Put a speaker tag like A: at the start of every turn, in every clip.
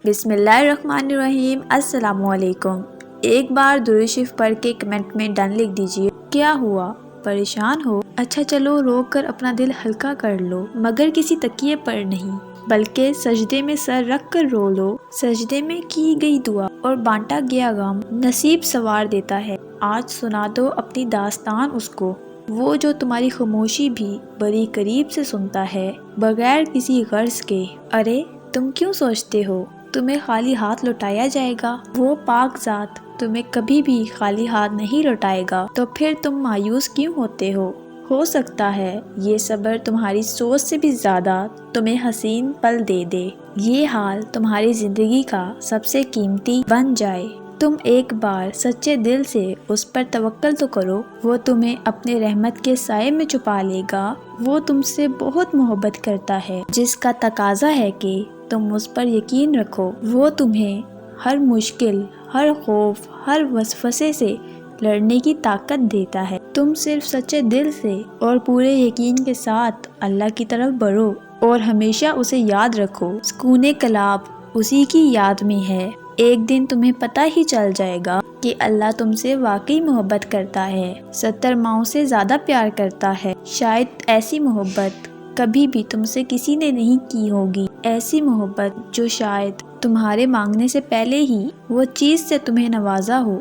A: بسم اللہ الرحمن الرحیم۔ السلام علیکم۔ ایک بار درود شریف پڑھ کے کمنٹ میں ڈن لکھ دیجئے۔ کیا ہوا؟ پریشان ہو؟ اچھا چلو رو کر اپنا دل ہلکا کر لو، مگر کسی تکیے پر نہیں بلکہ سجدے میں سر رکھ کر رو لو۔ سجدے میں کی گئی دعا اور بانٹا گیا غم نصیب سنوار دیتا ہے۔ آج سنا دو اپنی داستان اس کو، وہ جو تمہاری خاموشی بھی بڑی قریب سے سنتا ہے بغیر کسی غرض کے۔ ارے تم کیوں سوچتے ہو تمہیں خالی ہاتھ لوٹایا جائے گا؟ وہ پاک ذات تمہیں کبھی بھی خالی ہاتھ نہیں لوٹائے گا، تو پھر تم مایوس کیوں ہوتے ہو سکتا ہے یہ صبر تمہاری سوچ سے بھی زیادہ تمہیں حسین پل دے دے، یہ حال تمہاری زندگی کا سب سے قیمتی بن جائے۔ تم ایک بار سچے دل سے اس پر توکل تو کرو، وہ تمہیں اپنے رحمت کے سائے میں چھپا لے گا۔ وہ تم سے بہت محبت کرتا ہے، جس کا تقاضا ہے کہ تم اس پر یقین رکھو۔ وہ تمہیں ہر مشکل، ہر خوف، ہر وسوسے سے لڑنے کی طاقت دیتا ہے۔ تم صرف سچے دل سے اور پورے یقین کے ساتھ اللہ کی طرف بڑھو اور ہمیشہ اسے یاد رکھو۔ سکون قلب اسی کی یاد میں ہے۔ ایک دن تمہیں پتہ ہی چل جائے گا کہ اللہ تم سے واقعی محبت کرتا ہے، 70 ماؤں سے زیادہ پیار کرتا ہے۔ شاید ایسی محبت کبھی بھی تم سے کسی نے نہیں کی ہوگی، ایسی محبت جو شاید تمہارے مانگنے سے پہلے ہی وہ چیز سے تمہیں نوازا ہو۔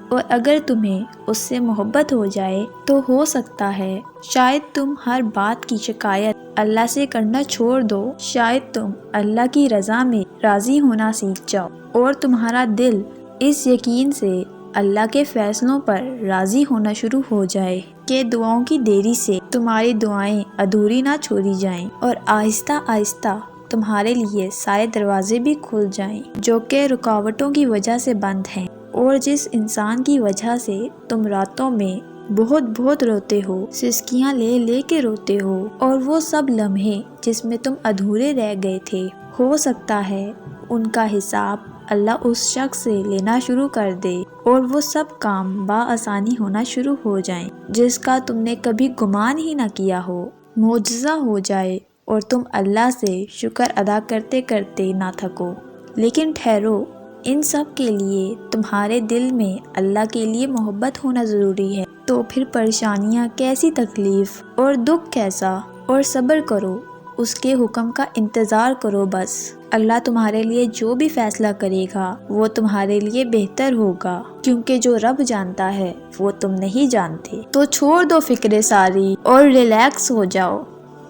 A: اور اگر تمہیں اس سے محبت ہو جائے تو ہو سکتا ہے شاید تم ہر بات کی شکایت اللہ سے کرنا چھوڑ دو، شاید تم اللہ کی رضا میں راضی ہونا سیکھ جاؤ اور تمہارا دل اس یقین سے اللہ کے فیصلوں پر راضی ہونا شروع ہو جائے کہ دعاؤں کی دیری سے تمہاری دعائیں ادھوری نہ چھوڑی جائیں، اور آہستہ آہستہ تمہارے لیے سارے دروازے بھی کھل جائیں جو کہ رکاوٹوں کی وجہ سے بند ہیں، اور جس انسان کی وجہ سے تم راتوں میں بہت روتے ہو، سسکیاں لے لے کے روتے ہو، اور وہ سب لمحے جس میں تم ادھورے رہ گئے تھے، ہو سکتا ہے ان کا حساب اللہ اس شخص سے لینا شروع کر دے اور وہ سب کام بآسانی ہونا شروع ہو جائیں جس کا تم نے کبھی گمان ہی نہ کیا ہو، معجزہ ہو جائے اور تم اللہ سے شکر ادا کرتے کرتے نہ تھکو۔ لیکن ٹھہرو، ان سب کے لیے تمہارے دل میں اللہ کے لیے محبت ہونا ضروری ہے۔ تو پھر پریشانیاں کیسی، تکلیف اور دکھ کیسا، اور صبر کرو، اس کے حکم کا انتظار کرو بس۔ اللہ تمہارے لیے جو بھی فیصلہ کرے گا وہ تمہارے لیے بہتر ہوگا، کیونکہ جو رب جانتا ہے وہ تم نہیں جانتے۔ تو چھوڑ دو فکریں ساری اور ریلیکس ہو جاؤ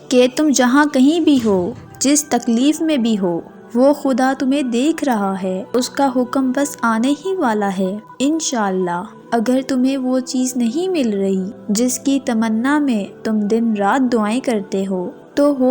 A: کہ تم جہاں کہیں بھی ہو، جس تکلیف میں بھی ہو، وہ خدا تمہیں دیکھ رہا ہے، اس کا حکم بس آنے ہی والا ہے انشاءاللہ۔ اگر تمہیں وہ چیز نہیں مل رہی جس کی تمنا میں تم دن رات دعائیں کرتے ہو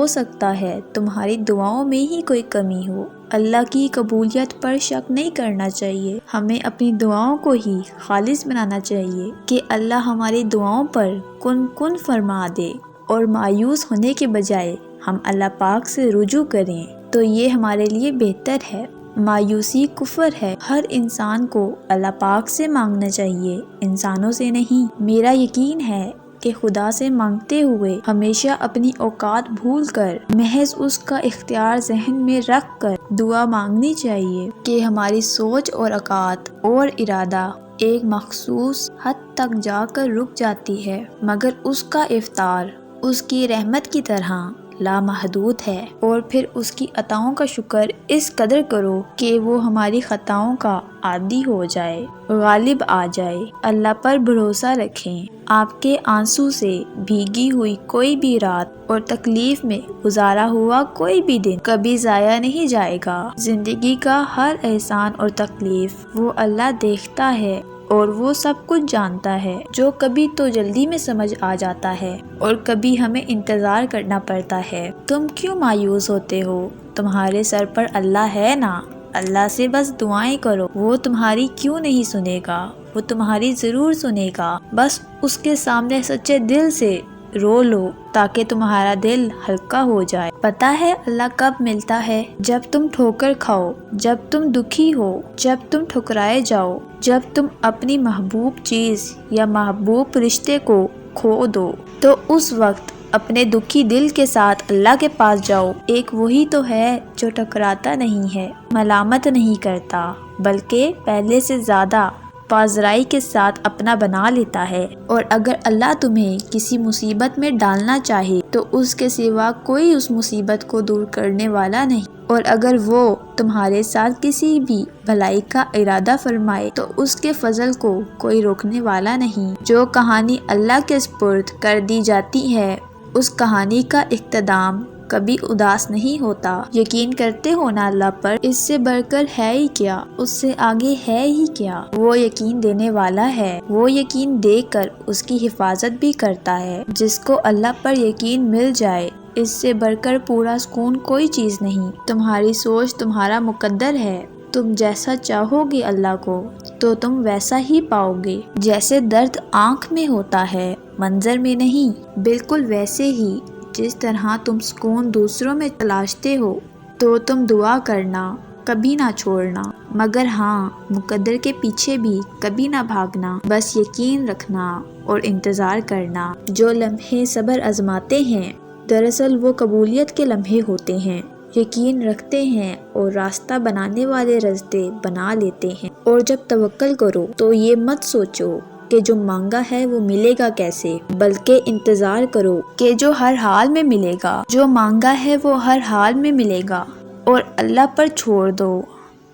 A: سکتا ہے تمہاری دعاؤں میں ہی کوئی کمی ہو۔ اللہ کی قبولیت پر شک نہیں کرنا چاہیے، ہمیں اپنی دعاؤں کو ہی خالص بنانا چاہیے کہ اللہ ہماری دعاؤں پر کن فرما دے، اور مایوس ہونے کے بجائے ہم اللہ پاک سے رجوع کریں تو یہ ہمارے لیے بہتر ہے۔ مایوسی کفر ہے، ہر انسان کو اللہ پاک سے مانگنا چاہیے، انسانوں سے نہیں۔ میرا یقین ہے کہ خدا سے مانگتے ہوئے ہمیشہ اپنی اوقات بھول کر محض اس کا اختیار ذہن میں رکھ کر دعا مانگنی چاہیے کہ ہماری سوچ اور اوقات اور ارادہ ایک مخصوص حد تک جا کر رک جاتی ہے، مگر اس کا افطار اس کی رحمت کی طرح لامحدود ہے، اور پھر اس کی عطاؤں کا شکر اس قدر کرو کہ وہ ہماری خطاؤں کا عادی ہو جائے، غالب آ جائے۔ اللہ پر بھروسہ رکھیں، آپ کے آنسو سے بھیگی ہوئی کوئی بھی رات اور تکلیف میں گزارا ہوا کوئی بھی دن کبھی ضائع نہیں جائے گا۔ زندگی کا ہر احسان اور تکلیف وہ اللہ دیکھتا ہے اور وہ سب کچھ جانتا ہے، جو کبھی تو جلدی میں سمجھ آ جاتا ہے اور کبھی ہمیں انتظار کرنا پڑتا ہے۔ تم کیوں مایوس ہوتے ہو؟ تمہارے سر پر اللہ ہے نا، اللہ سے بس دعائیں کرو، وہ تمہاری کیوں نہیں سنے گا، وہ تمہاری ضرور سنے گا۔ بس اس کے سامنے سچے دل سے رو لو تاکہ تمہارا دل ہلکا ہو جائے۔ پتہ ہے اللہ کب ملتا ہے؟ جب تم ٹھوکر کھاؤ، جب تم دکھی ہو، جب تم ٹھکرائے جاؤ، جب تم اپنی محبوب چیز یا محبوب رشتے کو کھو دو، تو اس وقت اپنے دکھی دل کے ساتھ اللہ کے پاس جاؤ۔ ایک وہی تو ہے جو ٹکراتا نہیں ہے، ملامت نہیں کرتا، بلکہ پہلے سے زیادہ پازرائی کے ساتھ اپنا بنا لیتا ہے۔ اور اگر اللہ تمہیں کسی مصیبت میں ڈالنا چاہے تو اس کے سوا کوئی اس مصیبت کو دور کرنے والا نہیں، اور اگر وہ تمہارے ساتھ کسی بھی بھلائی کا ارادہ فرمائے تو اس کے فضل کو کوئی روکنے والا نہیں۔ جو کہانی اللہ کے سپرد کر دی جاتی ہے اس کہانی کا اختتام کبھی اداس نہیں ہوتا۔ یقین کرتے ہو نا اللہ پر، اس سے بڑھ کر ہے ہی کیا، اس سے آگے ہے ہی کیا۔ وہ یقین دینے والا ہے، وہ یقین دے کر اس کی حفاظت بھی کرتا ہے۔ جس کو اللہ پر یقین مل جائے اس سے بڑھ کر پورا سکون کوئی چیز نہیں۔ تمہاری سوچ تمہارا مقدر ہے، تم جیسا چاہو گے اللہ کو تو تم ویسا ہی پاؤ گے۔ جیسے درد آنکھ میں ہوتا ہے، منظر میں نہیں، بالکل ویسے ہی جس طرح تم سکون دوسروں میں تلاشتے ہو تو تم دعا کرنا کبھی نہ چھوڑنا، مگر ہاں مقدر کے پیچھے بھی کبھی نہ بھاگنا، بس یقین رکھنا اور انتظار کرنا۔ جو لمحے صبر آزماتے ہیں دراصل وہ قبولیت کے لمحے ہوتے ہیں۔ یقین رکھتے ہیں اور راستہ بنانے والے راستے بنا لیتے ہیں۔ اور جب توکل کرو تو یہ مت سوچو کہ جو مانگا ہے وہ ملے گا کیسے، بلکہ انتظار کرو کہ جو ہر حال میں ملے گا۔ جو مانگا ہے وہ ہر حال میں ملے گا، اور اللہ پر چھوڑ دو،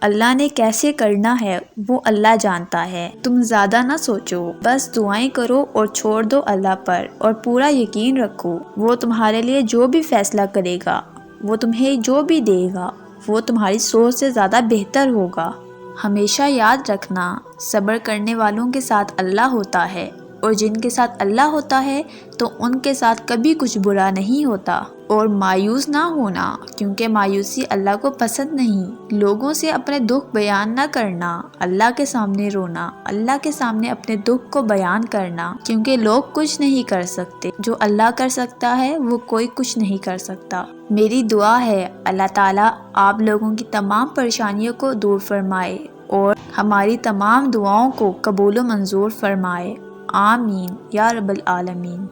A: اللہ نے کیسے کرنا ہے وہ اللہ جانتا ہے۔ تم زیادہ نہ سوچو، بس دعائیں کرو اور چھوڑ دو اللہ پر، اور پورا یقین رکھو وہ تمہارے لیے جو بھی فیصلہ کرے گا، وہ تمہیں جو بھی دے گا وہ تمہاری سوچ سے زیادہ بہتر ہوگا۔ ہمیشہ یاد رکھنا، صبر کرنے والوں کے ساتھ اللہ ہوتا ہے، اور جن کے ساتھ اللہ ہوتا ہے تو ان کے ساتھ کبھی کچھ برا نہیں ہوتا۔ اور مایوس نہ ہونا، کیونکہ مایوسی اللہ کو پسند نہیں۔ لوگوں سے اپنے دکھ بیان نہ کرنا، اللہ کے سامنے رونا، اللہ کے سامنے اپنے دکھ کو بیان کرنا، کیونکہ لوگ کچھ نہیں کر سکتے، جو اللہ کر سکتا ہے وہ کوئی کچھ نہیں کر سکتا۔ میری دعا ہے اللہ تعالیٰ آپ لوگوں کی تمام پریشانیوں کو دور فرمائے اور ہماری تمام دعاؤں کو قبول و منظور فرمائے۔ آمین یا رب العالمین۔